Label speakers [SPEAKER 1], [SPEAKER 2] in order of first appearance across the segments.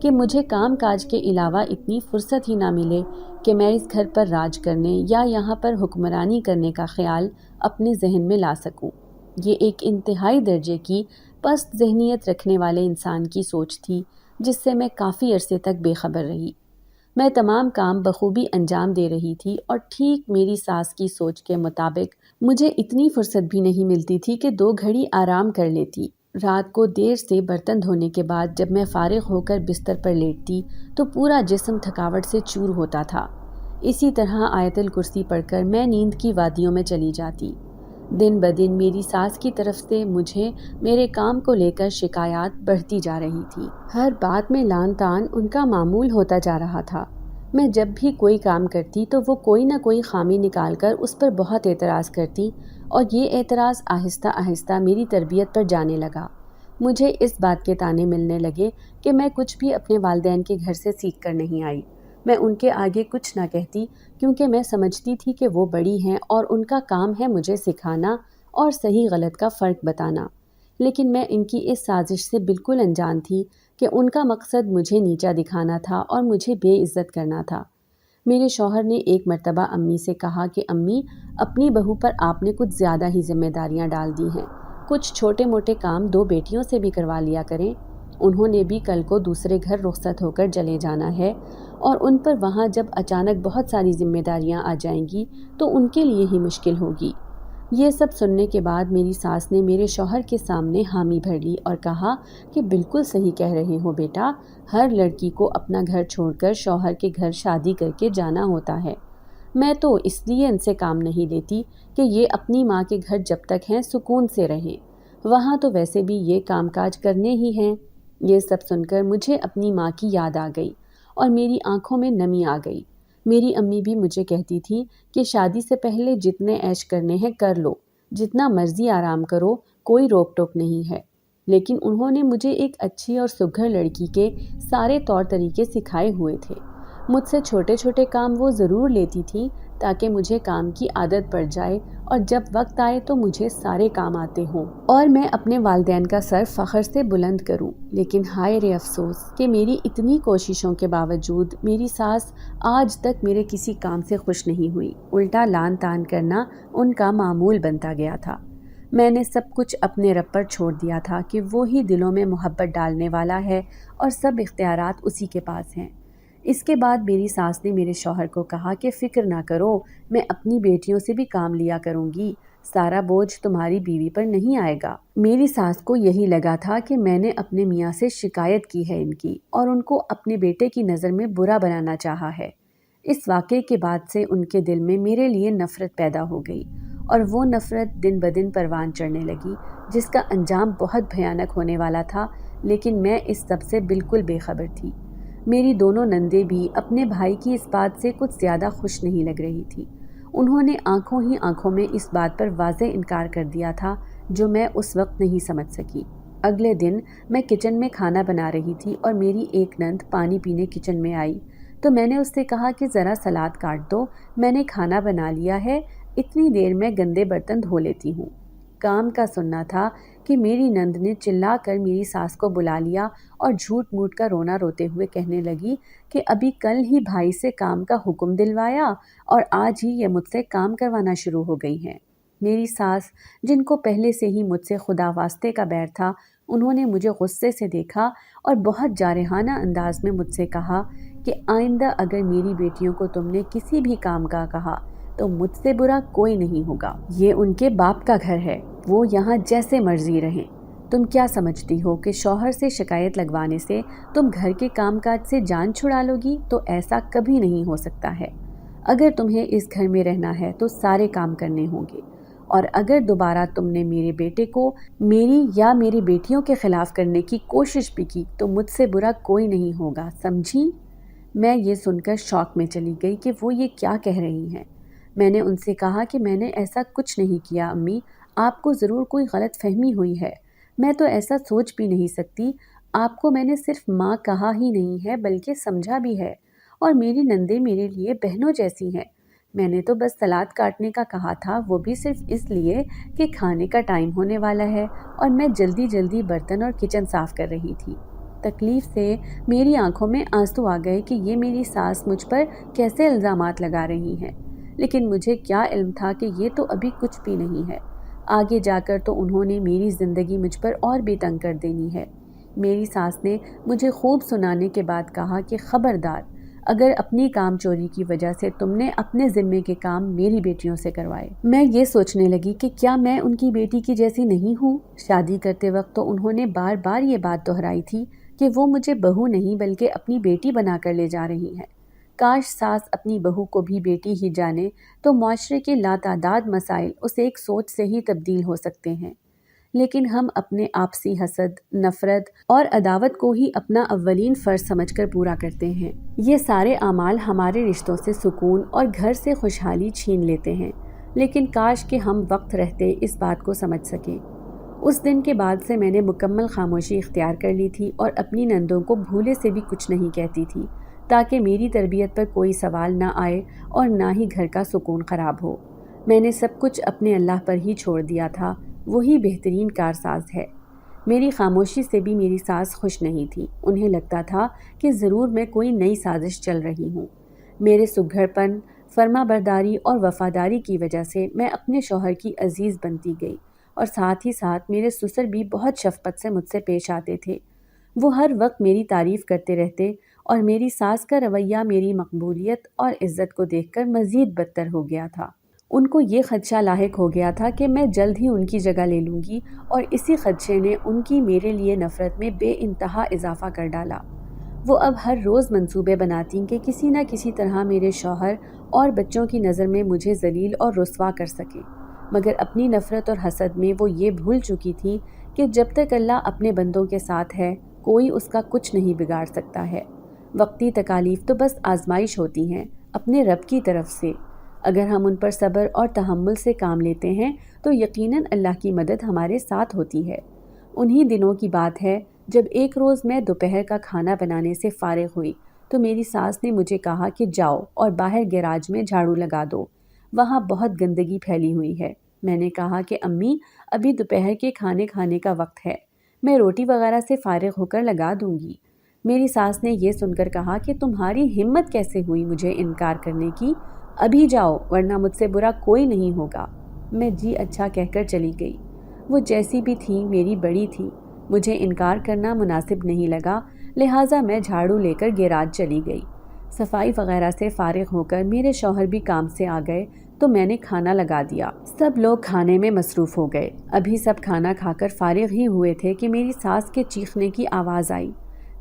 [SPEAKER 1] کہ مجھے کام کاج کے علاوہ اتنی فرصت ہی نہ ملے کہ میں اس گھر پر راج کرنے یا یہاں پر حکمرانی کرنے کا خیال اپنے ذہن میں لا سکوں۔ یہ ایک انتہائی درجے کی پست ذہنیت رکھنے والے انسان کی سوچ تھی جس سے میں کافی عرصے تک بے خبر رہی۔ میں تمام کام بخوبی انجام دے رہی تھی اور ٹھیک میری ساس کی سوچ کے مطابق مجھے اتنی فرصت بھی نہیں ملتی تھی کہ 2 گھڑی آرام کر لیتی۔ رات کو دیر سے برتن دھونے کے بعد جب میں فارغ ہو کر بستر پر لیٹتی تو پورا جسم تھکاوٹ سے چور ہوتا تھا۔ اسی طرح آیت الکرسی پڑھ کر میں نیند کی وادیوں میں چلی جاتی۔ دن بدن میری ساس کی طرف سے مجھے میرے کام کو لے کر شکایات بڑھتی جا رہی تھی۔ ہر بات میں لان تان ان کا معمول ہوتا جا رہا تھا۔ میں جب بھی کوئی کام کرتی تو وہ کوئی نہ کوئی خامی نکال کر اس پر بہت اعتراض کرتی اور یہ اعتراض آہستہ آہستہ میری تربیت پر جانے لگا۔ مجھے اس بات کے طعنے ملنے لگے کہ میں کچھ بھی اپنے والدین کے گھر سے سیکھ کر نہیں آئی۔ میں ان کے آگے کچھ نہ کہتی کیونکہ میں سمجھتی تھی کہ وہ بڑی ہیں اور ان کا کام ہے مجھے سکھانا اور صحیح غلط کا فرق بتانا۔ لیکن میں ان کی اس سازش سے بالکل انجان تھی کہ ان کا مقصد مجھے نیچا دکھانا تھا اور مجھے بے عزت کرنا تھا۔ میرے شوہر نے ایک مرتبہ امی سے کہا کہ امی، اپنی بہو پر آپ نے کچھ زیادہ ہی ذمہ داریاں ڈال دی ہیں، کچھ چھوٹے موٹے کام 2 بیٹیوں سے بھی کروا لیا کریں۔ انہوں نے بھی کل کو دوسرے گھر رخصت ہو کر چلے جانا ہے اور ان پر وہاں جب اچانک بہت ساری ذمہ داریاں آ جائیں گی تو ان کے لیے ہی مشکل ہوگی۔ یہ سب سننے کے بعد میری ساس نے میرے شوہر کے سامنے حامی بھر لی اور کہا کہ بالکل صحیح کہہ رہے ہو بیٹا، ہر لڑکی کو اپنا گھر چھوڑ کر شوہر کے گھر شادی کر کے جانا ہوتا ہے۔ میں تو اس لیے ان سے کام نہیں لیتی کہ یہ اپنی ماں کے گھر جب تک ہیں سکون سے رہیں، وہاں تو ویسے بھی یہ کام کاج کرنے ہی ہیں۔ یہ سب سن کر مجھے اپنی ماں کی یاد آ گئی اور میری آنکھوں میں نمی آ گئی۔ میری امی بھی مجھے کہتی تھی کہ شادی سے پہلے جتنے عیش کرنے ہیں کر لو، جتنا مرضی آرام کرو، کوئی روک ٹوک نہیں ہے۔ لیکن انہوں نے مجھے ایک اچھی اور سگھر لڑکی کے سارے طور طریقے سکھائے ہوئے تھے۔ مجھ سے چھوٹے چھوٹے کام وہ ضرور لیتی تھیں تاکہ مجھے کام کی عادت پڑ جائے اور جب وقت آئے تو مجھے سارے کام آتے ہوں اور میں اپنے والدین کا سر فخر سے بلند کروں۔ لیکن ہائے رے افسوس کہ میری اتنی کوششوں کے باوجود میری ساس آج تک میرے کسی کام سے خوش نہیں ہوئی، الٹا لان تان کرنا ان کا معمول بنتا گیا تھا۔ میں نے سب کچھ اپنے رب پر چھوڑ دیا تھا کہ وہی دلوں میں محبت ڈالنے والا ہے اور سب اختیارات اسی کے پاس ہیں۔ اس کے بعد میری ساس نے میرے شوہر کو کہا کہ فکر نہ کرو، میں اپنی بیٹیوں سے بھی کام لیا کروں گی، سارا بوجھ تمہاری بیوی پر نہیں آئے گا۔ میری ساس کو یہی لگا تھا کہ میں نے اپنے میاں سے شکایت کی ہے ان کی اور ان کو اپنے بیٹے کی نظر میں برا بنانا چاہا ہے۔ اس واقعے کے بعد سے ان کے دل میں میرے لیے نفرت پیدا ہو گئی اور وہ نفرت دن بدن پروان چڑھنے لگی جس کا انجام بہت بھیانک ہونے والا تھا، لیکن میں اس سب سے بالکل بے خبر تھی۔ میری دونوں نندیں بھی اپنے بھائی کی اس بات سے کچھ زیادہ خوش نہیں لگ رہی تھی۔ انہوں نے آنکھوں ہی آنکھوں میں اس بات پر واضح انکار کر دیا تھا جو میں اس وقت نہیں سمجھ سکی۔ اگلے دن میں کچن میں کھانا بنا رہی تھی اور میری ایک نند پانی پینے کچن میں آئی تو میں نے اس سے کہا کہ ذرا سلاد کاٹ دو، میں نے کھانا بنا لیا ہے، اتنی دیر میں گندے برتن دھو لیتی ہوں۔ کام کا سننا تھا کہ میری نند نے چلا کر میری ساس کو بلا لیا اور جھوٹ موٹ کا رونا روتے ہوئے کہنے لگی کہ ابھی کل ہی بھائی سے کام کا حکم دلوایا اور آج ہی یہ مجھ سے کام کروانا شروع ہو گئی ہیں۔ میری ساس، جن کو پہلے سے ہی مجھ سے خدا واسطے کا بیر تھا، انہوں نے مجھے غصے سے دیکھا اور بہت جارحانہ انداز میں مجھ سے کہا کہ آئندہ اگر میری بیٹیوں کو تم نے کسی بھی کام کا کہا تو مجھ سے برا کوئی نہیں ہوگا۔ یہ ان کے باپ کا گھر ہے، وہ یہاں جیسے مرضی رہیں۔ تم کیا سمجھتی ہو کہ شوہر سے شکایت لگوانے سے تم گھر کے کام کاج سے جان چھڑا لو گی؟ تو ایسا کبھی نہیں ہو سکتا ہے۔ اگر تمہیں اس گھر میں رہنا ہے تو سارے کام کرنے ہوں گے، اور اگر دوبارہ تم نے میرے بیٹے کو میری یا میری بیٹیوں کے خلاف کرنے کی کوشش بھی کی تو مجھ سے برا کوئی نہیں ہوگا، سمجھی؟ میں یہ سن کر شوق میں چلی گئی کہ وہ یہ کیا کہہ رہی ہیں۔ میں نے ان سے کہا کہ میں نے ایسا کچھ نہیں کیا امی، آپ کو ضرور کوئی غلط فہمی ہوئی ہے، میں تو ایسا سوچ بھی نہیں سکتی، آپ کو میں نے صرف ماں کہا ہی نہیں ہے بلکہ سمجھا بھی ہے، اور میری نندیں میرے لیے بہنوں جیسی ہیں۔ میں نے تو بس سلاد کاٹنے کا کہا تھا، وہ بھی صرف اس لیے کہ کھانے کا ٹائم ہونے والا ہے اور میں جلدی جلدی برتن اور کچن صاف کر رہی تھی۔ تکلیف سے میری آنکھوں میں آنسو آ گئے کہ یہ میری ساس مجھ پر کیسے الزامات لگا رہی ہیں، لیکن مجھے کیا علم تھا کہ یہ تو ابھی کچھ بھی نہیں ہے، آگے جا کر تو انہوں نے میری زندگی مجھ پر اور بھی تنگ کر دینی ہے۔ میری ساس نے مجھے خوب سنانے کے بعد کہا کہ خبردار، اگر اپنی کام چوری کی وجہ سے تم نے اپنے ذمے کے کام میری بیٹیوں سے کروائے۔ میں یہ سوچنے لگی کہ کیا میں ان کی بیٹی کی جیسی نہیں ہوں؟ شادی کرتے وقت تو انہوں نے بار بار یہ بات دہرائی تھی کہ وہ مجھے بہو نہیں بلکہ اپنی بیٹی بنا کر لے جا رہی ہیں۔ کاش ساس اپنی بہو کو بھی بیٹی ہی جانے تو معاشرے کے لاتعداد مسائل اس ایک سوچ سے ہی تبدیل ہو سکتے ہیں، لیکن ہم اپنے آپسی حسد، نفرت اور عداوت کو ہی اپنا اولین فرض سمجھ کر پورا کرتے ہیں۔ یہ سارے اعمال ہمارے رشتوں سے سکون اور گھر سے خوشحالی چھین لیتے ہیں، لیکن کاش کہ ہم وقت رہتے اس بات کو سمجھ سکیں۔ اس دن کے بعد سے میں نے مکمل خاموشی اختیار کر لی تھی اور اپنی نندوں کو بھولے سے بھی کچھ نہیں کہتی تھی، تاکہ میری تربیت پر کوئی سوال نہ آئے اور نہ ہی گھر کا سکون خراب ہو۔ میں نے سب کچھ اپنے اللہ پر ہی چھوڑ دیا تھا، وہی بہترین کارساز ہے۔ میری خاموشی سے بھی میری ساس خوش نہیں تھی، انہیں لگتا تھا کہ ضرور میں کوئی نئی سازش چل رہی ہوں۔ میرے سگھڑ پن، فرما برداری اور وفاداری کی وجہ سے میں اپنے شوہر کی عزیز بنتی گئی، اور ساتھ ہی ساتھ میرے سسر بھی بہت شفقت سے مجھ سے پیش آتے تھے۔ وہ ہر وقت میری تعریف کرتے رہتے اور میری ساس کا رویہ میری مقبولیت اور عزت کو دیکھ کر مزید بدتر ہو گیا تھا۔ ان کو یہ خدشہ لاحق ہو گیا تھا کہ میں جلد ہی ان کی جگہ لے لوں گی، اور اسی خدشے نے ان کی میرے لیے نفرت میں بے انتہا اضافہ کر ڈالا۔ وہ اب ہر روز منصوبے بناتی کہ کسی نہ کسی طرح میرے شوہر اور بچوں کی نظر میں مجھے ذلیل اور رسوا کر سکیں، مگر اپنی نفرت اور حسد میں وہ یہ بھول چکی تھی کہ جب تک اللہ اپنے بندوں کے ساتھ ہے کوئی اس کا کچھ نہیں بگاڑ سکتا ہے۔ وقتی تکالیف تو بس آزمائش ہوتی ہیں اپنے رب کی طرف سے، اگر ہم ان پر صبر اور تحمل سے کام لیتے ہیں تو یقیناً اللہ کی مدد ہمارے ساتھ ہوتی ہے۔ انہی دنوں کی بات ہے جب ایک روز میں دوپہر کا کھانا بنانے سے فارغ ہوئی تو میری ساس نے مجھے کہا کہ جاؤ اور باہر گیراج میں جھاڑو لگا دو، وہاں بہت گندگی پھیلی ہوئی ہے۔ میں نے کہا کہ امی، ابھی دوپہر کے کھانے کا وقت ہے، میں روٹی وغیرہ سے فارغ ہو کر لگا دوں گی۔ میری ساس نے یہ سن کر کہا کہ تمہاری ہمت کیسے ہوئی مجھے انکار کرنے کی، ابھی جاؤ ورنہ مجھ سے برا کوئی نہیں ہوگا۔ میں جی اچھا کہہ کر چلی گئی۔ وہ جیسی بھی تھی میری بڑی تھی، مجھے انکار کرنا مناسب نہیں لگا، لہٰذا میں جھاڑو لے کر گیراج چلی گئی۔ صفائی وغیرہ سے فارغ ہو کر میرے شوہر بھی کام سے آ گئے تو میں نے کھانا لگا دیا۔ سب لوگ کھانے میں مصروف ہو گئے۔ ابھی سب کھانا کھا کر فارغ ہی ہوئے تھے کہ میری ساس کے چیخنے کی آواز آئی۔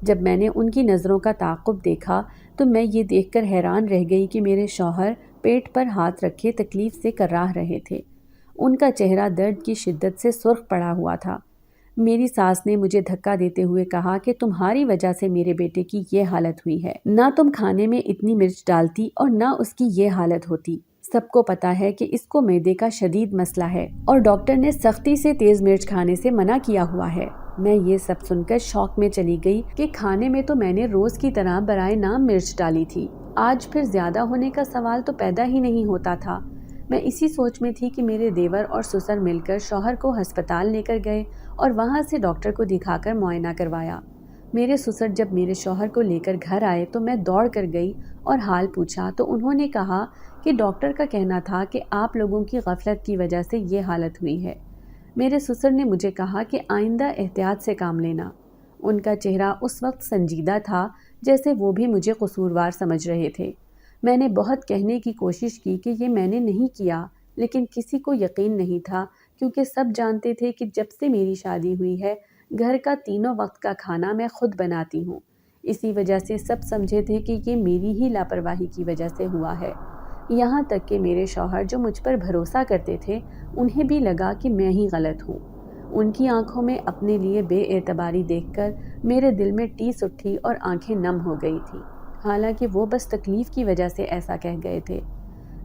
[SPEAKER 1] جب میں نے ان کی نظروں کا تعاقب دیکھا تو میں یہ دیکھ کر حیران رہ گئی کہ میرے شوہر پیٹ پر ہاتھ رکھے تکلیف سے کراہ رہے تھے۔ ان کا چہرہ درد کی شدت سے سرخ پڑا ہوا تھا۔ میری ساس نے مجھے دھکا دیتے ہوئے کہا کہ تمہاری وجہ سے میرے بیٹے کی یہ حالت ہوئی ہے، نہ تم کھانے میں اتنی مرچ ڈالتی اور نہ اس کی یہ حالت ہوتی۔ سب کو پتا ہے کہ اس کو معدے کا شدید مسئلہ ہے اور ڈاکٹر نے سختی سے تیز مرچ کھانے سے منع کیا ہوا ہے۔ میں یہ سب سن کر شوق میں چلی گئی کہ کھانے میں تو میں نے روز کی طرح برائے نام مرچ ڈالی تھی، آج پھر زیادہ ہونے کا سوال تو پیدا ہی نہیں ہوتا تھا۔ میں اسی سوچ میں تھی کہ میرے دیور اور سسر مل کر شوہر کو ہسپتال لے کر گئے اور وہاں سے ڈاکٹر کو دکھا کر معائنہ کروایا۔ میرے سسر جب میرے شوہر کو لے کر گھر آئے تو میں دوڑ کر گئی اور حال پوچھا تو انہوں نے کہا کہ ڈاکٹر کا کہنا تھا کہ آپ لوگوں کی غفلت کی وجہ سے یہ حالت ہوئی ہے۔ میرے سسر نے مجھے کہا کہ آئندہ احتیاط سے کام لینا۔ ان کا چہرہ اس وقت سنجیدہ تھا جیسے وہ بھی مجھے قصوروار سمجھ رہے تھے۔ میں نے بہت کہنے کی کوشش کی کہ یہ میں نے نہیں کیا، لیکن کسی کو یقین نہیں تھا کیونکہ سب جانتے تھے کہ جب سے میری شادی ہوئی ہے گھر کا تینوں وقت کا کھانا میں خود بناتی ہوں۔ اسی وجہ سے سب سمجھے تھے کہ یہ میری ہی لاپرواہی کی وجہ سے ہوا ہے۔ یہاں تک کہ میرے شوہر جو مجھ پر بھروسہ کرتے تھے انہیں بھی لگا کہ میں ہی غلط ہوں۔ ان کی آنکھوں میں اپنے لیے بے اعتباری دیکھ کر میرے دل میں ٹیس اٹھی اور آنکھیں نم ہو گئی تھی، حالانکہ وہ بس تکلیف کی وجہ سے ایسا کہہ گئے تھے۔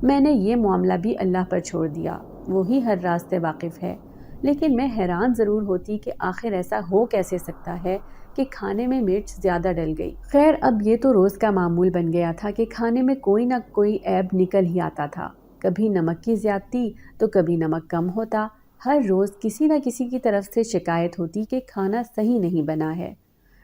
[SPEAKER 1] میں نے یہ معاملہ بھی اللہ پر چھوڑ دیا، وہی ہر راز سے واقف ہے، لیکن میں حیران ضرور ہوتی کہ آخر ایسا ہو کیسے سکتا ہے کہ کھانے میں مرچ زیادہ ڈل گئی۔ خیر اب یہ تو روز کا معمول بن گیا تھا کہ کھانے میں کوئی نہ کوئی عیب نکل ہی آتا تھا، کبھی نمک کی زیادتی تو کبھی نمک کم ہوتا، ہر روز کسی نہ کسی کی طرف سے شکایت ہوتی کہ کھانا صحیح نہیں بنا ہے۔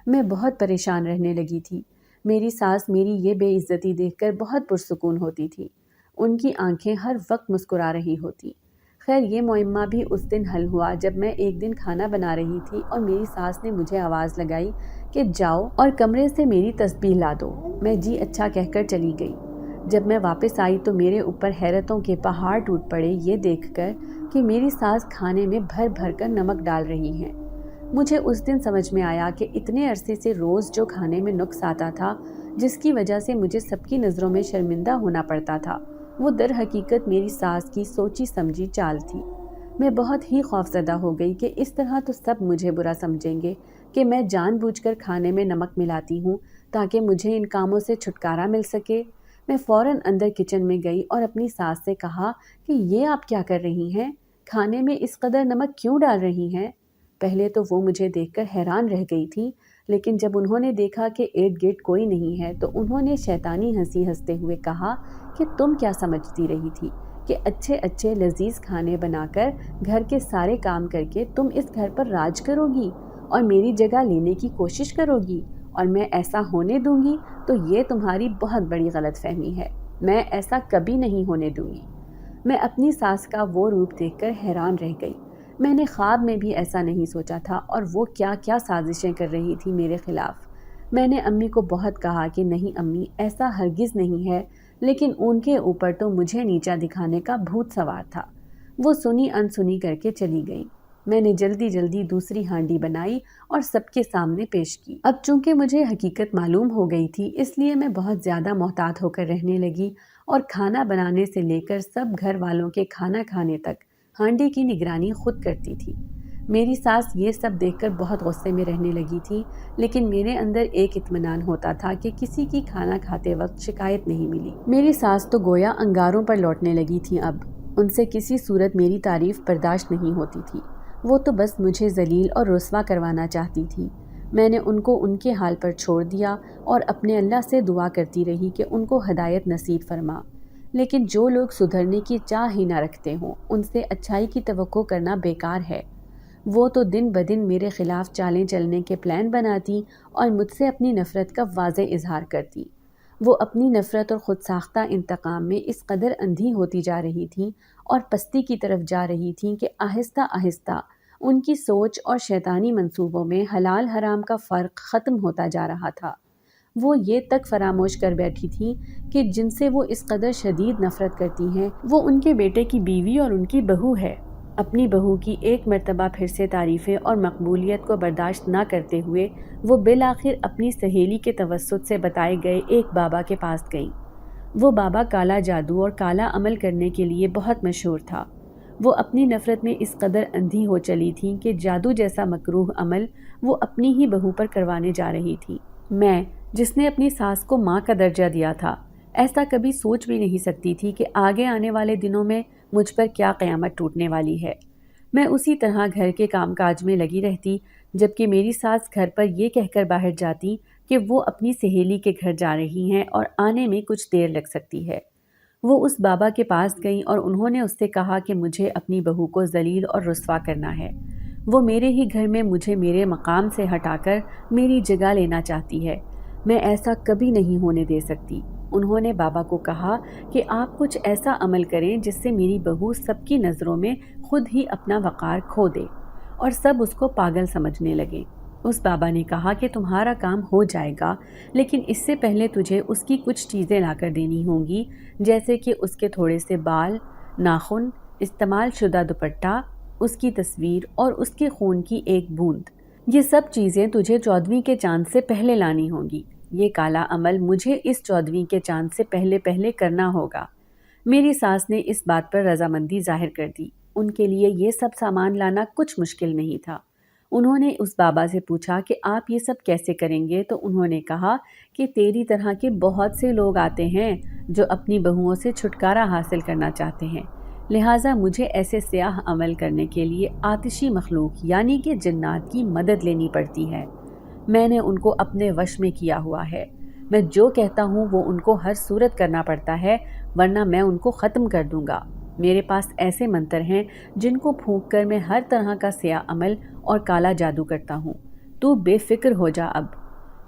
[SPEAKER 1] میں بہت پریشان رہنے لگی تھی۔ میری ساس میری یہ بے عزتی دیکھ کر بہت پرسکون ہوتی تھی۔ ان کی آنکھیں ہر وقت مسکرا رہی ہوتی۔ خیر یہ معمہ بھی اس دن حل ہوا جب میں ایک دن کھانا بنا رہی تھی اور میری ساس نے مجھے آواز لگائی کہ جاؤ اور کمرے سے میری تسبیح لا دو۔ میں جی اچھا کہہ کر چلی گئی۔ جب میں واپس آئی تو میرے اوپر حیرتوں کے پہاڑ ٹوٹ پڑے یہ دیکھ کر کہ میری ساس کھانے میں بھر بھر کر نمک ڈال رہی ہیں۔ مجھے اس دن سمجھ میں آیا کہ اتنے عرصے سے روز جو کھانے میں نقص آتا تھا، جس کی وجہ سے مجھے سب کی نظروں میں شرمندہ ہونا پڑتا تھا، وہ در حقیقت میری ساس کی سوچی سمجھی چال تھی۔ میں بہت ہی خوفزدہ ہو گئی کہ اس طرح تو سب مجھے برا سمجھیں گے کہ میں جان بوجھ کر کھانے میں نمک ملاتی ہوں تاکہ مجھے ان کاموں سے چھٹکارا مل سکے۔ میں فوراً اندر کچن میں گئی اور اپنی ساس سے کہا کہ یہ آپ کیا کر رہی ہیں؟ کھانے میں اس قدر نمک کیوں ڈال رہی ہیں؟ پہلے تو وہ مجھے دیکھ کر حیران رہ گئی تھی، لیکن جب انہوں نے دیکھا کہ ارد گرد کوئی نہیں ہے تو انہوں نے شیطانی ہنسی ہنستے ہوئے کہا کہ تم کیا سمجھتی رہی تھی کہ اچھے اچھے لذیذ کھانے بنا کر گھر کے سارے کام کر کے تم اس گھر پر راج کرو گی اور میری جگہ لینے کی کوشش کرو گی اور میں ایسا ہونے دوں گی؟ تو یہ تمہاری بہت بڑی غلط فہمی ہے۔ میں ایسا کبھی نہیں ہونے دوں گی۔ میں اپنی ساس کا وہ روپ دیکھ کر حیران رہ گئی۔ میں نے خواب میں بھی ایسا نہیں سوچا تھا اور وہ کیا کیا سازشیں کر رہی تھی میرے خلاف۔ میں نے امی کو بہت کہا کہ نہیں امی، ایسا ہرگز نہیں ہے، لیکن ان کے اوپر تو مجھے نیچا دکھانے کا بھوت سوار تھا۔ وہ سنی انسنی کر کے چلی گئی۔ میں نے جلدی جلدی دوسری ہانڈی بنائی اور سب کے سامنے پیش کی۔ اب چونکہ مجھے حقیقت معلوم ہو گئی تھی، اس لیے میں بہت زیادہ محتاط ہو کر رہنے لگی اور کھانا بنانے سے لے کر سب گھر والوں کے کھانا کھانے تک ہانڈی کی نگرانی خود کرتی تھی۔ میری ساس یہ سب دیکھ کر بہت غصے میں رہنے لگی تھی، لیکن میرے اندر ایک اطمینان ہوتا تھا کہ کسی کی کھانا کھاتے وقت شکایت نہیں ملی۔ میری ساس تو گویا انگاروں پر لوٹنے لگی تھی۔ اب ان سے کسی صورت میری تعریف برداشت نہیں ہوتی تھی۔ وہ تو بس مجھے ذلیل اور رسوا کروانا چاہتی تھی۔ میں نے ان کو ان کے حال پر چھوڑ دیا اور اپنے اللہ سے دعا کرتی رہی کہ ان کو ہدایت نصیب فرما۔ لیکن جو لوگ سدھرنے کی چاہ ہی نہ رکھتے ہوں، ان سے اچھائی کی توقع کرنا بیکار ہے۔ وہ تو دن بدن میرے خلاف چالیں چلنے کے پلان بناتی اور مجھ سے اپنی نفرت کا واضح اظہار کرتی۔ وہ اپنی نفرت اور خود ساختہ انتقام میں اس قدر اندھی ہوتی جا رہی تھیں اور پستی کی طرف جا رہی تھیں کہ آہستہ آہستہ ان کی سوچ اور شیطانی منصوبوں میں حلال حرام کا فرق ختم ہوتا جا رہا تھا۔ وہ یہ تک فراموش کر بیٹھی تھیں کہ جن سے وہ اس قدر شدید نفرت کرتی ہیں وہ ان کے بیٹے کی بیوی اور ان کی بہو ہے۔ اپنی بہو کی ایک مرتبہ پھر سے تعریفیں اور مقبولیت کو برداشت نہ کرتے ہوئے وہ بالآخر اپنی سہیلی کے توسط سے بتائے گئے ایک بابا کے پاس گئیں۔ وہ بابا کالا جادو اور کالا عمل کرنے کے لیے بہت مشہور تھا۔ وہ اپنی نفرت میں اس قدر اندھی ہو چلی تھیں کہ جادو جیسا مکروہ عمل وہ اپنی ہی بہو پر کروانے جا رہی تھی۔ میں، جس نے اپنی ساس کو ماں کا درجہ دیا تھا، ایسا کبھی سوچ بھی نہیں سکتی تھی کہ آگے آنے والے دنوں میں مجھ پر کیا قیامت ٹوٹنے والی ہے۔ میں اسی طرح گھر کے کام کاج میں لگی رہتی، جبکہ میری ساس گھر پر یہ کہہ کر باہر جاتی کہ وہ اپنی سہیلی کے گھر جا رہی ہیں اور آنے میں کچھ دیر لگ سکتی ہے۔ وہ اس بابا کے پاس گئیں اور انہوں نے اس سے کہا کہ مجھے اپنی بہو کو ذلیل اور رسوا کرنا ہے۔ وہ میرے ہی گھر میں مجھے میرے مقام سے ہٹا کر میری جگہ لینا چاہتی ہے۔ میں ایسا کبھی نہیں ہونے دے سکتی۔ انہوں نے بابا کو کہا کہ آپ کچھ ایسا عمل کریں جس سے میری بہو سب کی نظروں میں خود ہی اپنا وقار کھو دے اور سب اس کو پاگل سمجھنے لگیں۔ اس بابا نے کہا کہ تمہارا کام ہو جائے گا، لیکن اس سے پہلے تجھے اس کی کچھ چیزیں لا کر دینی ہوں گی، جیسے کہ اس کے تھوڑے سے بال، ناخن، استعمال شدہ دوپٹہ، اس کی تصویر اور اس کے خون کی ایک بوند۔ یہ سب چیزیں تجھے 14ویں کے چاند سے پہلے لانی ہوں گی۔ یہ کالا عمل مجھے اس 14ویں کے چاند سے پہلے کرنا ہوگا۔ میری ساس نے اس بات پر رضامندی ظاہر کر دی۔ ان کے لیے یہ سب سامان لانا کچھ مشکل نہیں تھا۔ انہوں نے اس بابا سے پوچھا کہ آپ یہ سب کیسے کریں گے؟ تو انہوں نے کہا کہ تیری طرح کے بہت سے لوگ آتے ہیں جو اپنی بہوؤں سے چھٹکارا حاصل کرنا چاہتے ہیں، لہٰذا مجھے ایسے سیاہ عمل کرنے کے لیے آتشی مخلوق یعنی کہ جنات کی مدد لینی پڑتی ہے۔ میں نے ان کو اپنے وش میں کیا ہوا ہے۔ میں جو کہتا ہوں وہ ان کو ہر صورت کرنا پڑتا ہے، ورنہ میں ان کو ختم کر دوں گا۔ میرے پاس ایسے منتر ہیں جن کو پھونک کر میں ہر طرح کا سیاہ عمل اور کالا جادو کرتا ہوں۔ تو بے فکر ہو جا اب،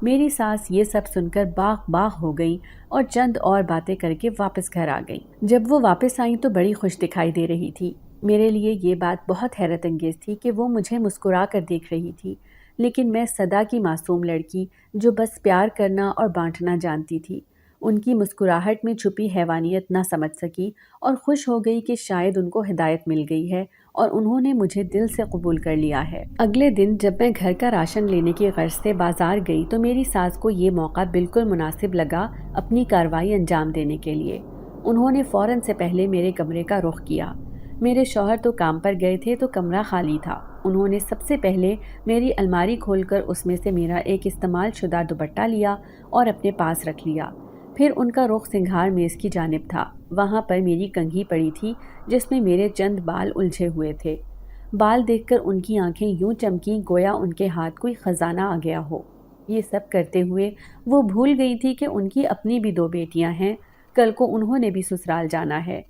[SPEAKER 1] میری ساس یہ سب سن کر باغ باغ ہو گئی اور چند اور باتیں کر کے واپس گھر آ گئی۔ جب وہ واپس آئیں تو بڑی خوش دکھائی دے رہی تھی۔ میرے لیے یہ بات بہت حیرت انگیز تھی کہ وہ مجھے مسکرا کر دیکھ رہی تھی، لیکن میں صدا کی معصوم لڑکی جو بس پیار کرنا اور بانٹنا جانتی تھی، ان کی مسکراہٹ میں چھپی حیوانیت نہ سمجھ سکی اور خوش ہو گئی کہ شاید ان کو ہدایت مل گئی ہے اور انہوں نے مجھے دل سے قبول کر لیا ہے۔ اگلے دن جب میں گھر کا راشن لینے کی غرض سے بازار گئی تو میری ساس کو یہ موقع بالکل مناسب لگا اپنی کارروائی انجام دینے کے لیے۔ انہوں نے فوراً سے پہلے میرے کمرے کا رخ کیا۔ میرے شوہر تو کام پر گئے تھے تو کمرہ خالی تھا۔ انہوں نے سب سے پہلے میری الماری کھول کر اس میں سے میرا ایک استعمال شدہ دوپٹہ لیا اور اپنے پاس رکھ لیا۔ پھر ان کا رخ سنگھار میز کی جانب تھا۔ وہاں پر میری کنگھی پڑی تھی جس میں میرے چند بال الجھے ہوئے تھے۔ بال دیکھ کر ان کی آنکھیں یوں چمکیں گویا ان کے ہاتھ کوئی خزانہ آ گیا ہو۔ یہ سب کرتے ہوئے وہ بھول گئی تھی کہ ان کی اپنی بھی 2 بیٹیاں ہیں، کل کو انہوں نے بھی سسرال جانا ہے۔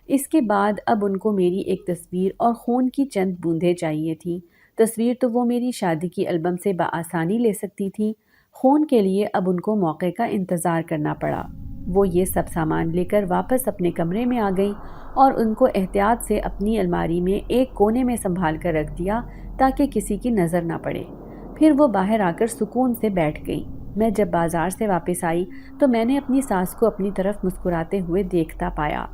[SPEAKER 1] اس کے بعد اب ان کو میری ایک تصویر اور خون کی چند بوندیں چاہیے تھیں۔ تصویر تو وہ میری شادی کی البم سے بآسانی لے سکتی تھی، خون کے لیے اب ان کو موقع کا انتظار کرنا پڑا۔ وہ یہ سب سامان لے کر واپس اپنے کمرے میں آ گئی اور ان کو احتیاط سے اپنی الماری میں ایک کونے میں سنبھال کر رکھ دیا تاکہ کسی کی نظر نہ پڑے۔ پھر وہ باہر آ کر سکون سے بیٹھ گئی۔ میں جب بازار سے واپس آئی تو میں نے اپنی ساس کو اپنی طرف مسکراتے ہوئے دیکھتا پایا۔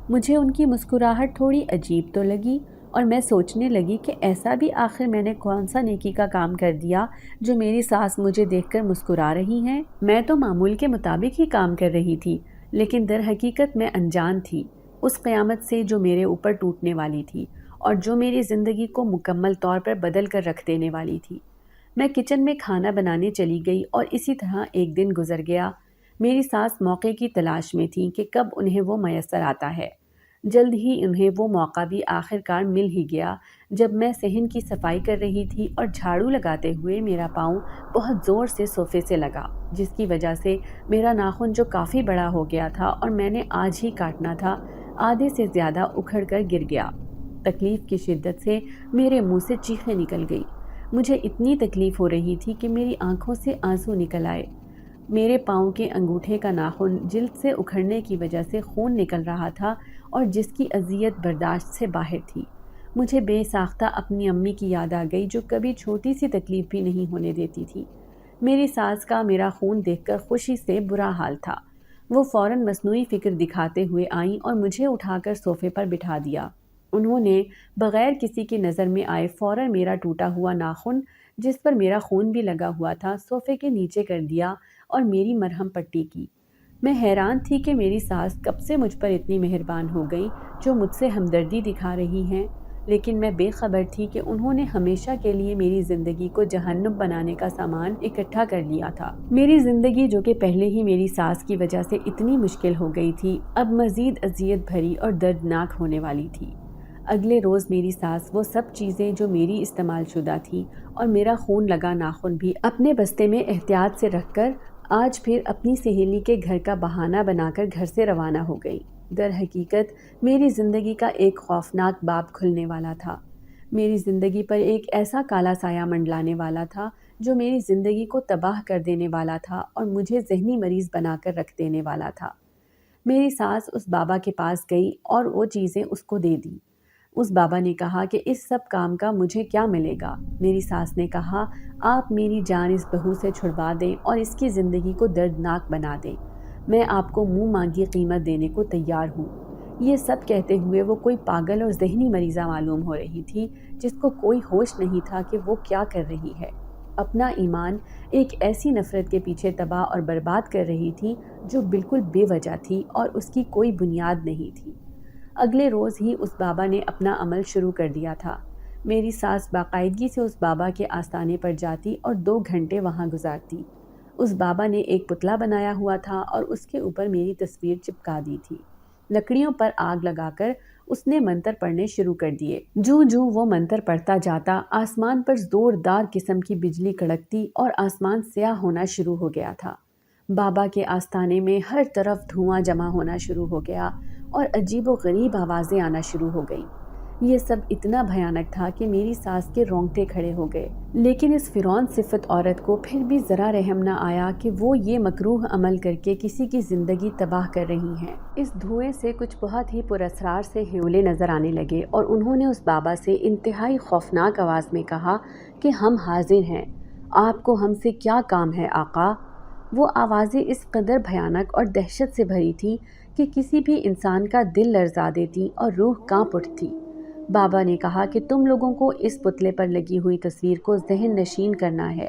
[SPEAKER 1] مجھے ان کی مسکراہٹ تھوڑی عجیب تو لگی اور میں سوچنے لگی کہ ایسا بھی آخر میں نے کون سا نیکی کا کام کر دیا جو میری ساس مجھے دیکھ کر مسکرا رہی ہیں۔ میں تو معمول کے مطابق ہی کام کر رہی تھی، لیکن در حقیقت میں انجان تھی اس قیامت سے جو میرے اوپر ٹوٹنے والی تھی اور جو میری زندگی کو مکمل طور پر بدل کر رکھ دینے والی تھی۔ میں کچن میں کھانا بنانے چلی گئی اور اسی طرح ایک دن گزر گیا۔ میری ساس موقع کی تلاش میں تھی کہ کب انہیں وہ میسر آتا ہے۔ جلد ہی انہیں وہ موقع بھی آخر کار مل ہی گیا جب میں صحن کی صفائی کر رہی تھی اور جھاڑو لگاتے ہوئے میرا پاؤں بہت زور سے صوفے سے لگا، جس کی وجہ سے میرا ناخن جو کافی بڑا ہو گیا تھا اور میں نے آج ہی کاٹنا تھا، آدھے سے زیادہ اکھڑ کر گر گیا۔ تکلیف کی شدت سے میرے منہ سے چیخیں نکل گئی۔ مجھے اتنی تکلیف ہو رہی تھی کہ میری آنکھوں سے آنسو نکل آئے۔ میرے پاؤں کے انگوٹھے کا ناخن جلد سے اکھڑنے کی وجہ سے خون نکل رہا تھا اور جس کی اذیت برداشت سے باہر تھی۔ مجھے بے ساختہ اپنی امی کی یاد آ گئی جو کبھی چھوٹی سی تکلیف بھی نہیں ہونے دیتی تھی۔ میری ساس کا میرا خون دیکھ کر خوشی سے برا حال تھا۔ وہ فوراً مصنوعی فکر دکھاتے ہوئے آئیں اور مجھے اٹھا کر صوفے پر بٹھا دیا۔ انہوں نے بغیر کسی کی نظر میں آئے فوراً میرا ٹوٹا ہوا ناخن جس پر میرا خون بھی لگا ہوا تھا صوفے کے نیچے کر دیا اور میری مرہم پٹی کی۔ میں حیران تھی کہ میری ساس کب سے مجھ پر اتنی مہربان ہو گئی جو مجھ سے ہمدردی دکھا رہی ہیں، لیکن میں بے خبر تھی کہ انہوں نے ہمیشہ کے لیے میری زندگی کو جہنم بنانے کا سامان اکٹھا کر لیا تھا۔ میری زندگی جو کہ پہلے ہی میری ساس کی وجہ سے اتنی مشکل ہو گئی تھی، اب مزید اذیت بھری اور دردناک ہونے والی تھی۔ اگلے روز میری ساس وہ سب چیزیں جو میری استعمال شدہ تھی اور میرا خون لگا ناخن بھی اپنے بستے میں احتیاط سے رکھ کر آج پھر اپنی سہیلی کے گھر کا بہانہ بنا کر گھر سے روانہ ہو گئی۔ در حقیقت میری زندگی کا ایک خوفناک باب کھلنے والا تھا۔ میری زندگی پر ایک ایسا کالا سایہ منڈلانے والا تھا جو میری زندگی کو تباہ کر دینے والا تھا اور مجھے ذہنی مریض بنا کر رکھ دینے والا تھا۔ میری ساس اس بابا کے پاس گئی اور وہ چیزیں اس کو دے دیں۔ اس بابا نے کہا کہ اس سب کام کا مجھے کیا ملے گا؟ میری ساس نے کہا، آپ میری جان اس بہو سے چھڑوا دیں اور اس کی زندگی کو دردناک بنا دیں، میں آپ کو منہ مانگی قیمت دینے کو تیار ہوں۔ یہ سب کہتے ہوئے وہ کوئی پاگل اور ذہنی مریضہ معلوم ہو رہی تھی جس کو کوئی ہوش نہیں تھا کہ وہ کیا کر رہی ہے۔ اپنا ایمان ایک ایسی نفرت کے پیچھے تباہ اور برباد کر رہی تھی جو بالکل بے وجہ تھی اور اس کی کوئی بنیاد نہیں تھی۔ اگلے روز ہی اس بابا نے اپنا عمل شروع کر دیا تھا۔ میری ساس باقاعدگی سے اس بابا کے آستانے پر جاتی اور 2 گھنٹے وہاں گزارتی۔ اس بابا نے ایک پتلا بنایا ہوا تھا اور اس کے اوپر میری تصویر چپکا دی تھی۔ لکڑیوں پر آگ لگا کر اس نے منتر پڑھنے شروع کر دیے۔ جوں جوں وہ منتر پڑھتا جاتا، آسمان پر زوردار قسم کی بجلی کڑکتی اور آسمان سیاہ ہونا شروع ہو گیا تھا۔ بابا کے آستانے میں ہر طرف دھواں جمع ہونا شروع ہو گیا اور عجیب و غریب آوازیں آنا شروع ہو گئیں۔ یہ سب اتنا بھیانک تھا کہ میری ساس کے رونگٹے کھڑے ہو گئے، لیکن اس فرعون صفت عورت کو پھر بھی ذرا رحم نہ آیا کہ وہ یہ مکروہ عمل کر کے کسی کی زندگی تباہ کر رہی ہیں۔ اس دھوئیں سے کچھ بہت ہی پراسرار سے ہیولے نظر آنے لگے اور انہوں نے اس بابا سے انتہائی خوفناک آواز میں کہا کہ ہم حاضر ہیں، آپ کو ہم سے کیا کام ہے آقا؟ وہ آوازیں اس قدر بھیانک اور دہشت سے بھری تھی کہ کسی بھی انسان کا دل لرزا دیتی اور روح کانپ اٹھتی۔ بابا نے کہا کہ تم لوگوں کو اس پتلے پر لگی ہوئی تصویر کو ذہن نشین کرنا ہے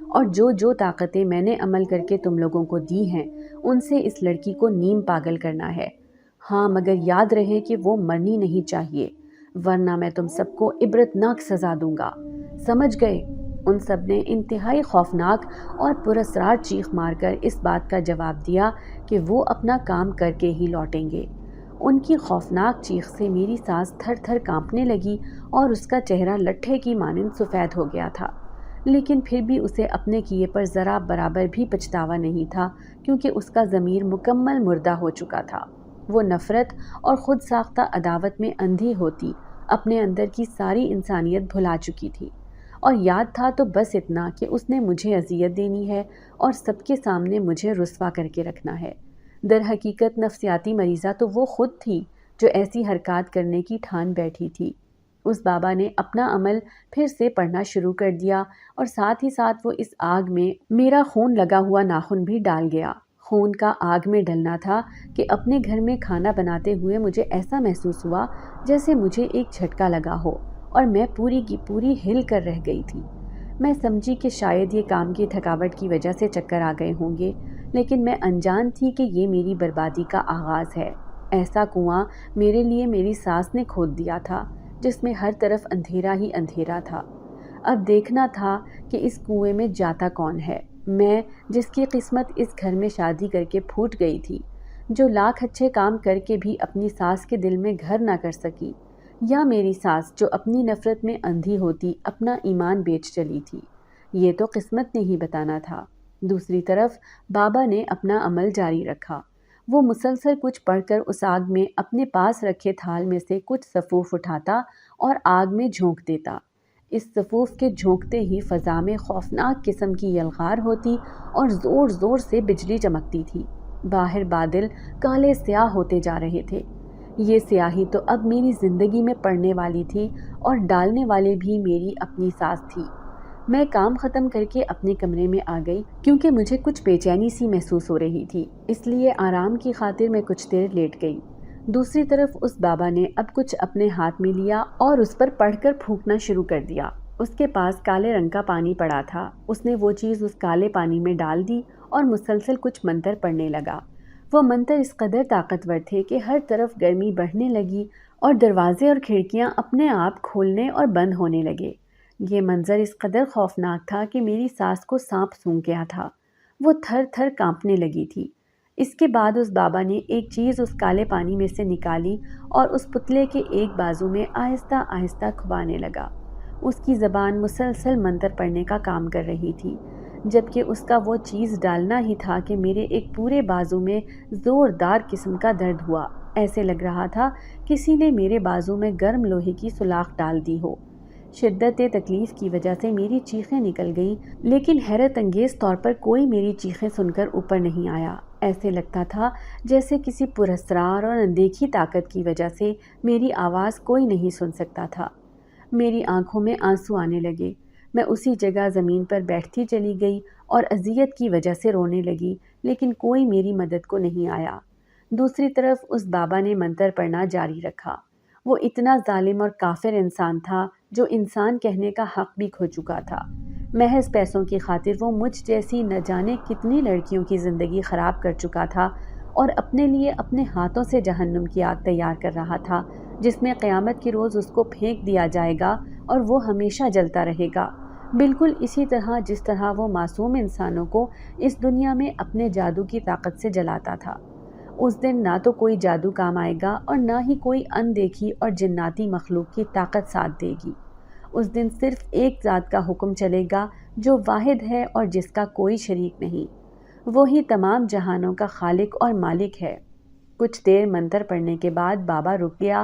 [SPEAKER 1] اور جو جو طاقتیں میں نے عمل کر کے تم لوگوں کو دی ہیں ان سے اس لڑکی کو نیم پاگل کرنا ہے۔ ہاں مگر یاد رہے کہ وہ مرنی نہیں چاہیے، ورنہ میں تم سب کو عبرتناک سزا دوں گا، سمجھ گئے؟ ان سب نے انتہائی خوفناک اور پراسرار چیخ مار کر اس بات کا جواب دیا کہ وہ اپنا کام کر کے ہی لوٹیں گے۔ ان کی خوفناک چیخ سے میری سانس تھر تھر کانپنے لگی اور اس کا چہرہ لٹھے کی مانند سفید ہو گیا تھا، لیکن پھر بھی اسے اپنے کیے پر ذرا برابر بھی پچھتاوا نہیں تھا، کیونکہ اس کا ضمیر مکمل مردہ ہو چکا تھا۔ وہ نفرت اور خود ساختہ عداوت میں اندھی ہوتی اپنے اندر کی ساری انسانیت بھلا چکی تھی، اور یاد تھا تو بس اتنا کہ اس نے مجھے اذیت دینی ہے اور سب کے سامنے مجھے رسوا کر کے رکھنا ہے۔ در حقیقت نفسیاتی مریضہ تو وہ خود تھی جو ایسی حرکات کرنے کی ٹھان بیٹھی تھی۔ اس بابا نے اپنا عمل پھر سے پڑھنا شروع کر دیا اور ساتھ ہی ساتھ وہ اس آگ میں میرا خون لگا ہوا ناخن بھی ڈال گیا۔ خون کا آگ میں ڈلنا تھا کہ اپنے گھر میں کھانا بناتے ہوئے مجھے ایسا محسوس ہوا جیسے مجھے ایک جھٹکا لگا ہو اور میں پوری کی پوری ہل کر رہ گئی تھی۔ میں سمجھی کہ شاید یہ کام کی تھکاوٹ کی وجہ سے چکر آ گئے ہوں گے، لیکن میں انجان تھی کہ یہ میری بربادی کا آغاز ہے۔ ایسا کنواں میرے لیے میری ساس نے کھود دیا تھا جس میں ہر طرف اندھیرا ہی اندھیرا تھا۔ اب دیکھنا تھا کہ اس کنویں میں جاتا کون ہے، میں جس کی قسمت اس گھر میں شادی کر کے پھوٹ گئی تھی، جو لاکھ اچھے کام کر کے بھی اپنی ساس کے دل میں گھر نہ کر سکی، یا میری ساس جو اپنی نفرت میں اندھی ہوتی اپنا ایمان بیچ چلی تھی۔ یہ تو قسمت نے ہی بتانا تھا۔ دوسری طرف بابا نے اپنا عمل جاری رکھا۔ وہ مسلسل کچھ پڑھ کر اس آگ میں اپنے پاس رکھے تھال میں سے کچھ سفوف اٹھاتا اور آگ میں جھونک دیتا۔ اس سفوف کے جھونکتے ہی فضا میں خوفناک قسم کی یلغار ہوتی اور زور زور سے بجلی چمکتی تھی۔ باہر بادل کالے سیاہ ہوتے جا رہے تھے۔ یہ سیاہی تو اب میری زندگی میں پڑنے والی تھی اور ڈالنے والے بھی میری اپنی ساس تھی۔ میں کام ختم کر کے اپنے کمرے میں آ گئی کیونکہ مجھے کچھ بے چینی سی محسوس ہو رہی تھی، اس لیے آرام کی خاطر میں کچھ دیر لیٹ گئی۔ دوسری طرف اس بابا نے اب کچھ اپنے ہاتھ میں لیا اور اس پر پڑھ کر پھونکنا شروع کر دیا۔ اس کے پاس کالے رنگ کا پانی پڑا تھا، اس نے وہ چیز اس کالے پانی میں ڈال دی اور مسلسل کچھ منتر پڑھنے لگا۔ وہ منتر اس قدر طاقتور تھے کہ ہر طرف گرمی بڑھنے لگی اور دروازے اور کھڑکیاں اپنے آپ کھولنے اور بند ہونے لگے۔ یہ منظر اس قدر خوفناک تھا کہ میری ساس کو سانپ سونگھ گیا تھا، وہ تھر تھر کانپنے لگی تھی۔ اس کے بعد اس بابا نے ایک چیز اس کالے پانی میں سے نکالی اور اس پتلے کے ایک بازو میں آہستہ آہستہ کھوانے لگا۔ اس کی زبان مسلسل منتر پڑھنے کا کام کر رہی تھی، جبکہ اس کا وہ چیز ڈالنا ہی تھا کہ میرے ایک پورے بازو میں زوردار قسم کا درد ہوا۔ ایسے لگ رہا تھا کسی نے میرے بازو میں گرم لوہے کی سلاخ ڈال دی ہو۔ شدت تکلیف کی وجہ سے میری چیخیں نکل گئیں، لیکن حیرت انگیز طور پر کوئی میری چیخیں سن کر اوپر نہیں آیا۔ ایسے لگتا تھا جیسے کسی پراسرار اور اندیکھی طاقت کی وجہ سے میری آواز کوئی نہیں سن سکتا تھا۔ میری آنکھوں میں آنسو آنے لگے۔ میں اسی جگہ زمین پر بیٹھتی چلی گئی اور اذیت کی وجہ سے رونے لگی، لیکن کوئی میری مدد کو نہیں آیا۔ دوسری طرف اس بابا نے منتر پڑھنا جاری رکھا۔ وہ اتنا ظالم اور کافر انسان تھا جو انسان کہنے کا حق بھی کھو چکا تھا۔ محض پیسوں کی خاطر وہ مجھ جیسی نہ جانے کتنی لڑکیوں کی زندگی خراب کر چکا تھا اور اپنے لیے اپنے ہاتھوں سے جہنم کی آگ تیار کر رہا تھا، جس میں قیامت کے روز اس کو پھینک دیا جائے گا اور وہ ہمیشہ جلتا رہے گا، بالکل اسی طرح جس طرح وہ معصوم انسانوں کو اس دنیا میں اپنے جادو کی طاقت سے جلاتا تھا۔ اس دن نہ تو کوئی جادو کام آئے گا اور نہ ہی کوئی اندیکھی اور جناتی مخلوق کی طاقت ساتھ دے گی۔ اس دن صرف ایک ذات کا حکم چلے گا جو واحد ہے اور جس کا کوئی شریک نہیں، وہی تمام جہانوں کا خالق اور مالک ہے۔ کچھ دیر منتر پڑھنے کے بعد بابا رک گیا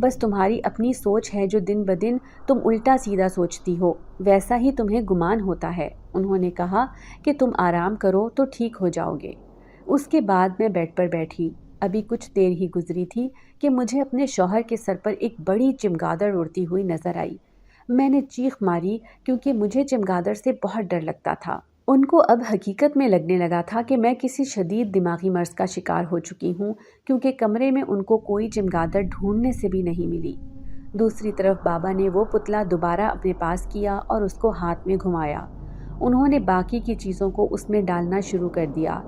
[SPEAKER 1] بس تمہاری اپنی سوچ ہے جو دن بدن تم الٹا سیدھا سوچتی ہو، ویسا ہی تمہیں گمان ہوتا ہے۔ انہوں نے کہا کہ تم آرام کرو تو ٹھیک ہو جاؤ گے۔ اس کے بعد میں بیڈ پر بیٹھی۔ ابھی کچھ دیر ہی گزری تھی کہ مجھے اپنے شوہر کے سر پر ایک بڑی چمگادڑ اڑتی ہوئی نظر آئی۔ میں نے چیخ ماری کیونکہ مجھے چمگادڑ سے بہت ڈر لگتا تھا۔ ان کو اب حقیقت میں لگنے لگا تھا کہ میں کسی شدید دماغی مرض کا شکار ہو چکی ہوں، کیونکہ کمرے میں ان کو کوئی چمگادڑ ڈھونڈنے سے بھی نہیں ملی۔ دوسری طرف بابا نے وہ پتلا دوبارہ اپنے پاس کیا اور اس کو ہاتھ میں گھمایا۔ انہوں نے باقی کی چیزوں کو اس میں ڈالنا شروع کر دیا۔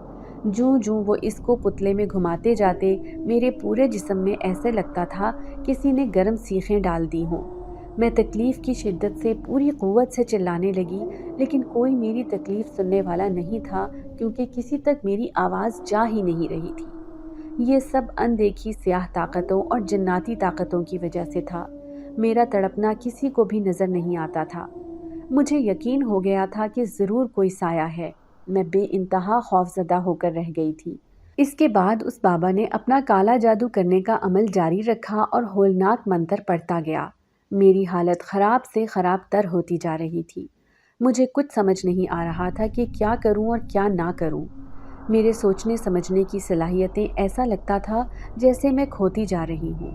[SPEAKER 1] جوں جوں وہ اس کو پتلے میں گھماتے جاتے، میرے پورے جسم میں ایسے لگتا تھا کسی نے گرم سیخیں ڈال دی ہوں۔ میں تکلیف کی شدت سے پوری قوت سے چلانے لگی، لیکن کوئی میری تکلیف سننے والا نہیں تھا، کیونکہ کسی تک میری آواز جا ہی نہیں رہی تھی۔ یہ سب اندیکھی سیاہ طاقتوں اور جناتی طاقتوں کی وجہ سے تھا۔ میرا تڑپنا کسی کو بھی نظر نہیں آتا تھا۔ مجھے یقین ہو گیا تھا کہ ضرور کوئی سایہ ہے۔ میں بے انتہا خوفزدہ ہو کر رہ گئی تھی۔ اس کے بعد اس بابا نے اپنا کالا جادو کرنے کا عمل جاری رکھا اور ہولناک منتر پڑھتا گیا۔ میری حالت خراب سے خراب تر ہوتی جا رہی تھی۔ مجھے کچھ سمجھ نہیں آ رہا تھا کہ کیا کروں اور کیا نہ کروں۔ میرے سوچنے سمجھنے کی صلاحیتیں ایسا لگتا تھا جیسے میں کھوتی جا رہی ہوں۔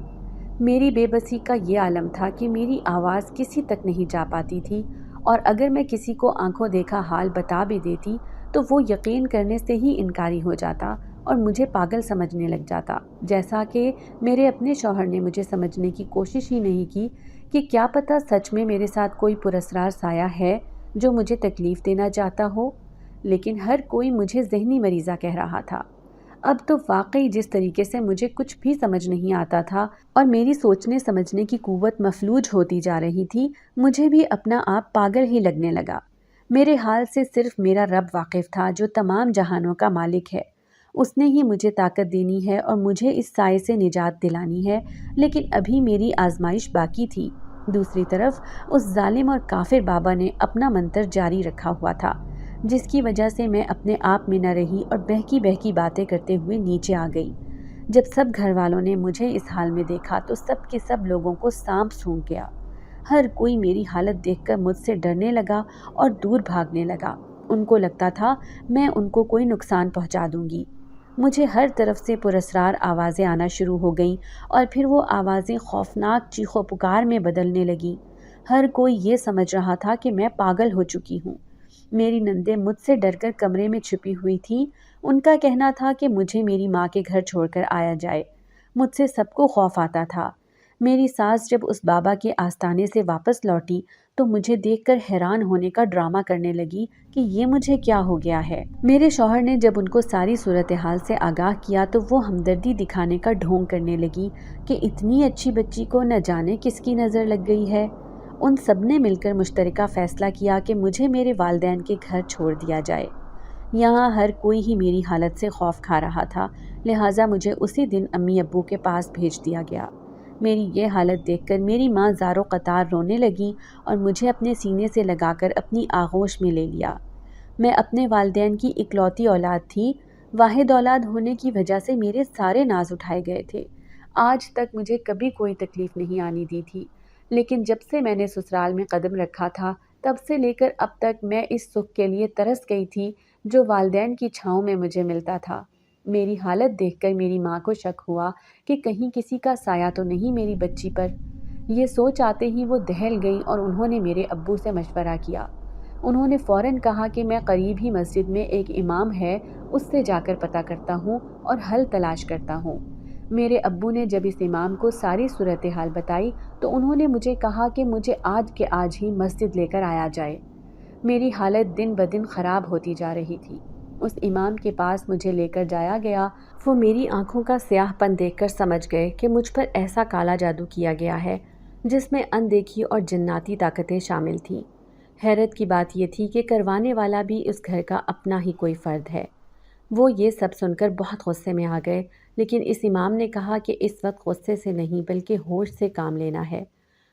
[SPEAKER 1] میری بے بسی کا یہ عالم تھا کہ میری آواز کسی تک نہیں جا پاتی تھی، اور اگر میں کسی کو آنکھوں دیکھا حال بتا بھی دیتی تو وہ یقین کرنے سے ہی انکاری ہو جاتا اور مجھے پاگل سمجھنے لگ جاتا، جیسا کہ میرے اپنے شوہر نے مجھے سمجھنے کی کوشش ہی نہیں کی کہ کیا پتہ سچ میں میرے ساتھ کوئی پراسرار سایہ ہے جو مجھے تکلیف دینا چاہتا ہو۔ لیکن ہر کوئی مجھے ذہنی مریضہ کہہ رہا تھا۔ اب تو واقعی جس طریقے سے مجھے کچھ بھی سمجھ نہیں آتا تھا اور میری سوچنے سمجھنے کی قوت مفلوج ہوتی جا رہی تھی، مجھے بھی اپنا آپ پاگل ہی لگنے لگا۔ میرے حال سے صرف میرا رب واقف تھا جو تمام جہانوں کا مالک ہے۔ اس نے ہی مجھے طاقت دینی ہے اور مجھے اس سائے سے نجات دلانی ہے، لیکن ابھی میری آزمائش باقی تھی۔ دوسری طرف اس ظالم اور کافر بابا نے اپنا منتر جاری رکھا ہوا تھا، جس کی وجہ سے میں اپنے آپ میں نہ رہی اور بہکی بہکی باتیں کرتے ہوئے نیچے آ گئی۔ جب سب گھر والوں نے مجھے اس حال میں دیکھا تو سب کے سب لوگوں کو سانپ سونگھ گیا۔ ہر کوئی میری حالت دیکھ کر مجھ سے ڈرنے لگا اور دور بھاگنے لگا۔ ان کو لگتا تھا میں ان کو کوئی نقصان پہنچا دوں گی۔ مجھے ہر طرف سے پراسرار آوازیں آنا شروع ہو گئیں، اور پھر وہ آوازیں خوفناک چیخ و پکار میں بدلنے لگیں۔ ہر کوئی یہ سمجھ رہا تھا کہ میں پاگل ہو چکی ہوں۔ میری نندیں مجھ سے ڈر کر کمرے میں چھپی ہوئی تھیں۔ ان کا کہنا تھا کہ مجھے میری ماں کے گھر چھوڑ کر آیا جائے۔ مجھ سے سب کو خوف آتا تھا۔ میری ساس جب اس بابا کے آستانے سے واپس لوٹی تو مجھے دیکھ کر حیران ہونے کا ڈرامہ کرنے لگی کہ یہ مجھے کیا ہو گیا ہے۔ میرے شوہر نے جب ان کو ساری صورتحال سے آگاہ کیا تو وہ ہمدردی دکھانے کا ڈھونگ کرنے لگی کہ اتنی اچھی بچی کو نہ جانے کس کی نظر لگ گئی ہے۔ ان سب نے مل کر مشترکہ فیصلہ کیا کہ مجھے میرے والدین کے گھر چھوڑ دیا جائے۔ یہاں ہر کوئی ہی میری حالت سے خوف کھا رہا تھا، لہٰذا مجھے اسی دن امی ابو کے پاس بھیج دیا گیا۔ میری یہ حالت دیکھ کر میری ماں زار و قطار رونے لگی اور مجھے اپنے سینے سے لگا کر اپنی آغوش میں لے لیا۔ میں اپنے والدین کی اکلوتی اولاد تھی۔ واحد اولاد ہونے کی وجہ سے میرے سارے ناز اٹھائے گئے تھے۔ آج تک مجھے کبھی کوئی تکلیف نہیں آنی دی تھی، لیکن جب سے میں نے سسرال میں قدم رکھا تھا تب سے لے کر اب تک میں اس سکھ کے لیے ترس گئی تھی جو والدین کی چھاؤں میں مجھے ملتا تھا۔ میری حالت دیکھ کر میری ماں کو شک ہوا کہ کہیں کسی کا سایہ تو نہیں میری بچی پر۔ یہ سوچ آتے ہی وہ دہل گئی اور انہوں نے میرے ابو سے مشورہ کیا۔ انہوں نے فوراً کہا کہ میں قریب ہی مسجد میں ایک امام ہے، اس سے جا کر پتہ کرتا ہوں اور حل تلاش کرتا ہوں۔ میرے ابو نے جب اس امام کو ساری صورتحال بتائی تو انہوں نے مجھے کہا کہ مجھے آج کے آج ہی مسجد لے کر آیا جائے۔ میری حالت دن بدن خراب ہوتی جا رہی تھی۔ اس امام کے پاس مجھے لے کر جایا گیا۔ وہ میری آنکھوں کا سیاہ پن دیکھ کر سمجھ گئے کہ مجھ پر ایسا کالا جادو کیا گیا ہے جس میں اندیکھی اور جناتی طاقتیں شامل تھیں۔ حیرت کی بات یہ تھی کہ کروانے والا بھی اس گھر کا اپنا ہی کوئی فرد ہے۔ وہ یہ سب سن کر بہت غصے میں آ گئے، لیکن اس امام نے کہا کہ اس وقت غصے سے نہیں بلکہ ہوش سے کام لینا ہے۔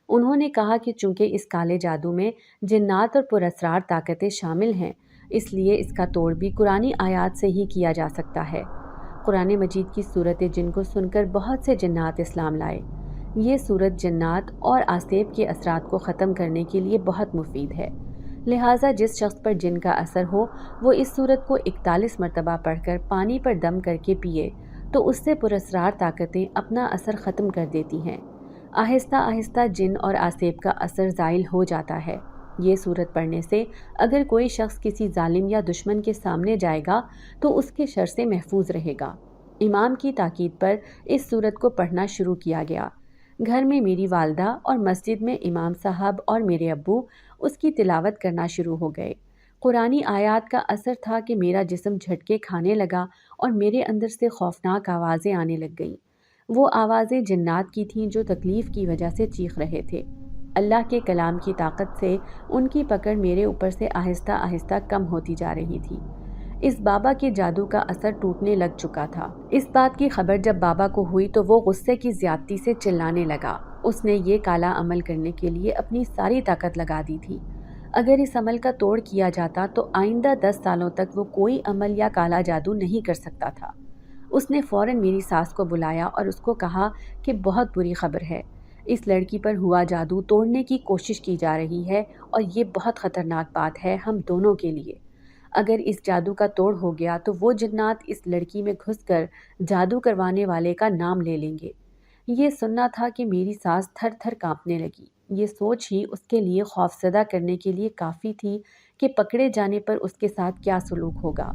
[SPEAKER 1] انہوں نے کہا کہ چونکہ اس کالے جادو میں جنات اور پراسرار طاقتیں شامل ہیں، اس لیے اس کا توڑ بھی قرآنی آیات سے ہی کیا جا سکتا ہے۔ قرآن مجید کی صورت جن کو سن کر بہت سے جنات اسلام لائے۔ یہ صورت جنات اور آسیب کے اثرات کو ختم کرنے کے لیے بہت مفید ہے، لہٰذا جس شخص پر جن کا اثر ہو وہ اس صورت کو 41 مرتبہ پڑھ کر پانی پر دم کر کے پیے تو اس سے پراسرار طاقتیں اپنا اثر ختم کر دیتی ہیں۔ آہستہ آہستہ جن اور آسیب کا اثر زائل ہو جاتا ہے۔ یہ صورت پڑھنے سے اگر کوئی شخص کسی ظالم یا دشمن کے سامنے جائے گا تو اس کے شر سے محفوظ رہے گا۔ امام کی تاکید پر اس صورت کو پڑھنا شروع کیا گیا۔ گھر میں میری والدہ اور مسجد میں امام صاحب اور میرے ابو اس کی تلاوت کرنا شروع ہو گئے۔ قرآنی آیات کا اثر تھا کہ میرا جسم جھٹکے کھانے لگا اور میرے اندر سے خوفناک آوازیں آنے لگ گئیں۔ وہ آوازیں جنات کی تھیں جو تکلیف کی وجہ سے چیخ رہے تھے۔ اللہ کے کلام کی طاقت سے ان کی پکڑ میرے اوپر سے آہستہ آہستہ کم ہوتی جا رہی تھی۔ اس بابا کے جادو کا اثر ٹوٹنے لگ چکا تھا۔ اس بات کی خبر جب بابا کو ہوئی تو وہ غصے کی زیادتی سے چلانے لگا۔ اس نے یہ کالا عمل کرنے کے لیے اپنی ساری طاقت لگا دی تھی۔ اگر اس عمل کا توڑ کیا جاتا تو آئندہ 10 سالوں تک وہ کوئی عمل یا کالا جادو نہیں کر سکتا تھا۔ اس نے فوراً میری ساس کو بلایا اور اس کو کہا کہ بہت بری خبر ہے، اس لڑکی پر ہوا جادو توڑنے کی کوشش کی جا رہی ہے اور یہ بہت خطرناک بات ہے ہم دونوں کے لیے۔ اگر اس جادو کا توڑ ہو گیا تو وہ جنات اس لڑکی میں گھس کر جادو کروانے والے کا نام لے لیں گے۔ یہ سننا تھا کہ میری سانس تھر تھر کانپنے لگی۔ یہ سوچ ہی اس کے لیے خوفزدہ کرنے کے لیے کافی تھی کہ پکڑے جانے پر اس کے ساتھ کیا سلوک ہوگا۔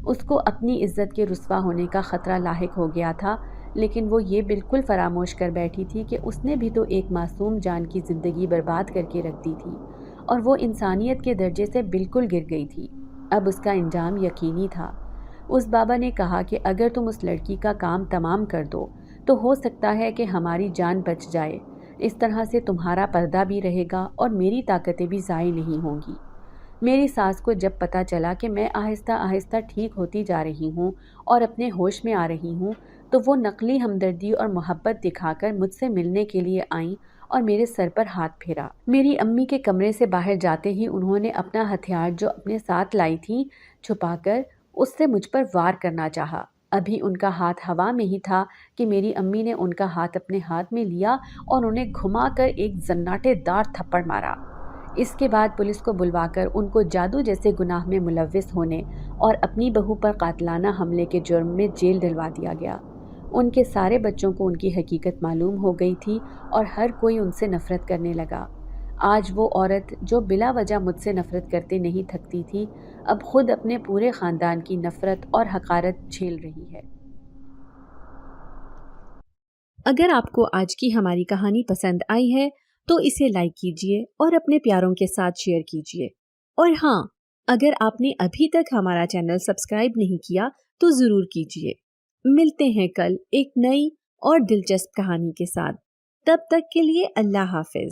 [SPEAKER 1] اس کو اپنی عزت کے رسوا ہونے کا خطرہ لاحق ہو گیا تھا، لیکن وہ یہ بالکل فراموش کر بیٹھی تھی کہ اس نے بھی تو ایک معصوم جان کی زندگی برباد کر کے رکھ دی تھی اور وہ انسانیت کے درجے سے بالکل گر گئی تھی۔ اب اس کا انجام یقینی تھا۔ اس بابا نے کہا کہ اگر تم اس لڑکی کا کام تمام کر دو تو ہو سکتا ہے کہ ہماری جان بچ جائے، اس طرح سے تمہارا پردہ بھی رہے گا اور میری طاقتیں بھی ضائع نہیں ہوں گی۔ میری ساس کو جب پتہ چلا کہ میں آہستہ آہستہ ٹھیک ہوتی جا رہی ہوں اور اپنے ہوش میں آ رہی ہوں تو وہ نقلی ہمدردی اور محبت دکھا کر مجھ سے ملنے کے لیے آئیں اور میرے سر پر ہاتھ پھیرا۔ میری امی کے کمرے سے باہر جاتے ہی انہوں نے اپنا ہتھیار جو اپنے ساتھ لائی تھیں چھپا کر اس سے مجھ پر وار کرنا چاہا۔ ابھی ان کا ہاتھ ہوا میں ہی تھا کہ میری امی نے ان کا ہاتھ اپنے ہاتھ میں لیا اور انہیں گھما کر ایک زناٹے دار تھپڑ مارا۔ اس کے بعد پولیس کو بلوا کر ان کو جادو جیسے گناہ میں ملوث ہونے اور اپنی بہو پر قاتلانہ حملے کے جرم میں جیل ڈلوا دیا گیا۔ ان کے سارے بچوں کو ان کی حقیقت معلوم ہو گئی تھی اور ہر کوئی ان سے نفرت کرنے لگا۔ آج وہ عورت جو بلا وجہ مجھ سے نفرت کرتے نہیں تھکتی تھی، اب خود اپنے پورے خاندان کی نفرت اور حقارت جھیل رہی ہے۔ اگر آپ کو آج کی ہماری کہانی پسند آئی ہے تو اسے لائک کیجیے اور اپنے پیاروں کے ساتھ شیئر کیجیے، اور ہاں، اگر آپ نے ابھی تک ہمارا چینل سبسکرائب نہیں کیا تو ضرور کیجیے۔ ملتے ہیں کل ایک نئی اور دلچسپ کہانی کے ساتھ، تب تک کے لیے اللہ حافظ۔